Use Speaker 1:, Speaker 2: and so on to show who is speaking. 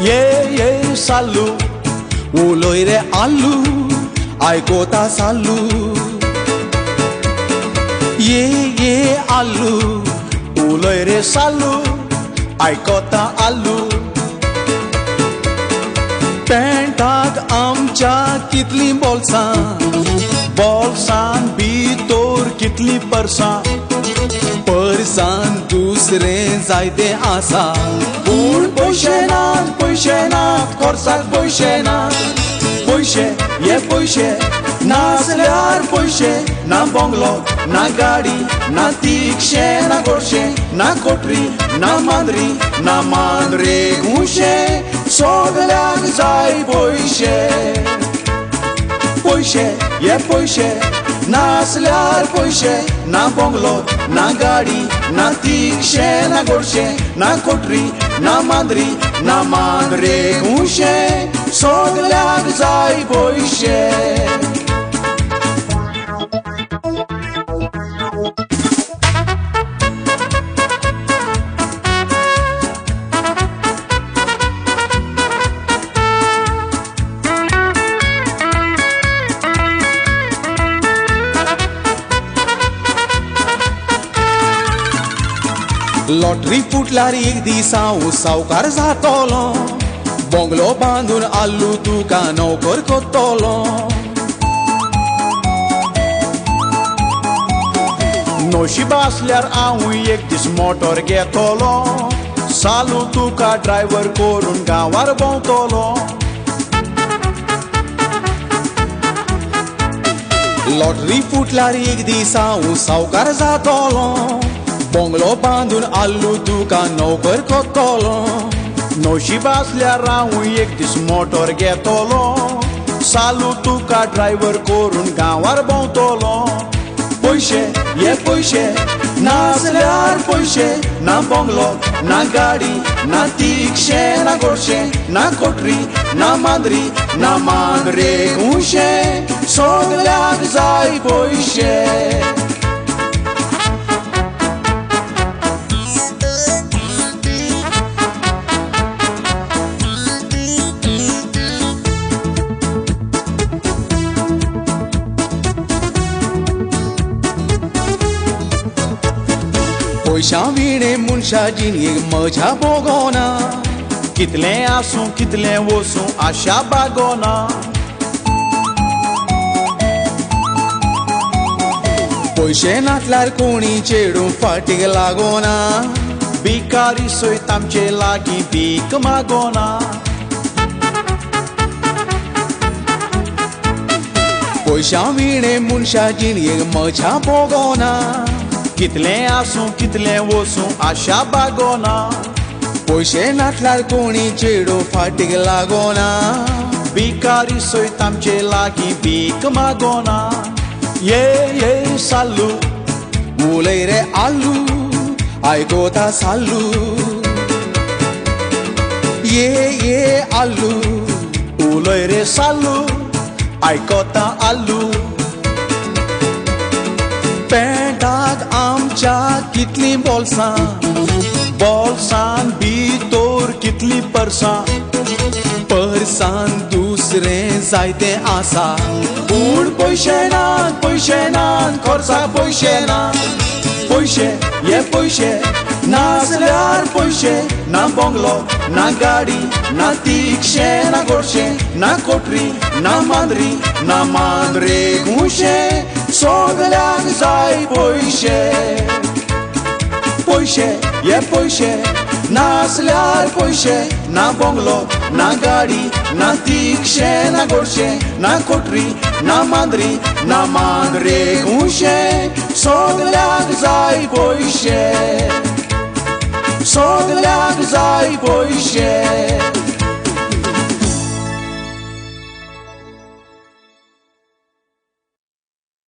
Speaker 1: ये सालू उलोय रे आलू आयकोता सालू ये आलू उलोय रे सालू आयकोता आलू पेंटाक आमच्या कितली बोल्सां भितर कितली परसां दुसरें जायते आसा पूण पयशे नात खर्चाक पयशे ये पयशे नासल्यार पयशे ना बंगलो ना गाडी ना तिक्षे ना गोडशे ना कोटरी ना मांद्रे घुशे सगल्याक जाय ये पयशे नासल्यार पयशे ना बंगलो ना गाडी ना तिक्षे ना गोडशे ना कोटरी ना मांद्रे घुशे सगल्याक जाय पयशे लॉटरी फुटल्यार एक दीस हांव सावकार जातलो बंगलो बांदून आल्लू तुका नोकर कोत्तलो नशीब आसल्यार हांव एक दीस मोटर घेतलो सालू तुका ड्रायव्हर करून गांवार भोंवतलो लॉटरी फुटल्यार एक दीस हांव सावकार जातलो बंगलो बांदून आल्लू तुका नोकर कोत्तलो नशीब आसल्यार हांव एक दीस मोटर घेतलो सालू तुका ड्रायव्हर करून गांवार भोंवतलो ये पयशे नासल्यार पयशे ना बंगलो ना गाडी ना तिक्षे ना गोडशे ना कोटरी ना मांद्रे घुशे सगल्याक जाय पयशे पयशा विणे मनशा जिणेक मजा भोगोना कितले आसूं कितले वसूं आशा बागोना पयशे नासल्यार कोणी चेडूं फाटीक लागोना भिकारी सयत आमचे लागीं भीक मागोना पयशा विणे मनशा जिणेक मजा भोगोना कितले आसूं कितले वसूं आशा बागोना पयशे नासल्यार कोणी चेडूं फाटीक लागोना भिकारी सयत आमचे लागीं भीक मागोना ये सालू उलय रे आलू आयकोता सालू ये आलू उलय रे सालू आयकोता आलू पेंटाक आमच्या कितली बोल्सां भितर कितली परसां दुसरें जायते आसा पूण पयशे नात खर्चाक पयशे ये पयशे नासल्यार पयशे ना बंगलो ना गाडी ना तिक्षे ना गोडशे ना कोटरी ना मांद्रे घुशे सगल्याक जाय पयशे ये पयशे नासल्यार पयशे ना बंगलो ना गाडी ना तिक्षे ना गोडशे ना कोटरी ना मांद्रे घुशे सगल्याक जाय पयशे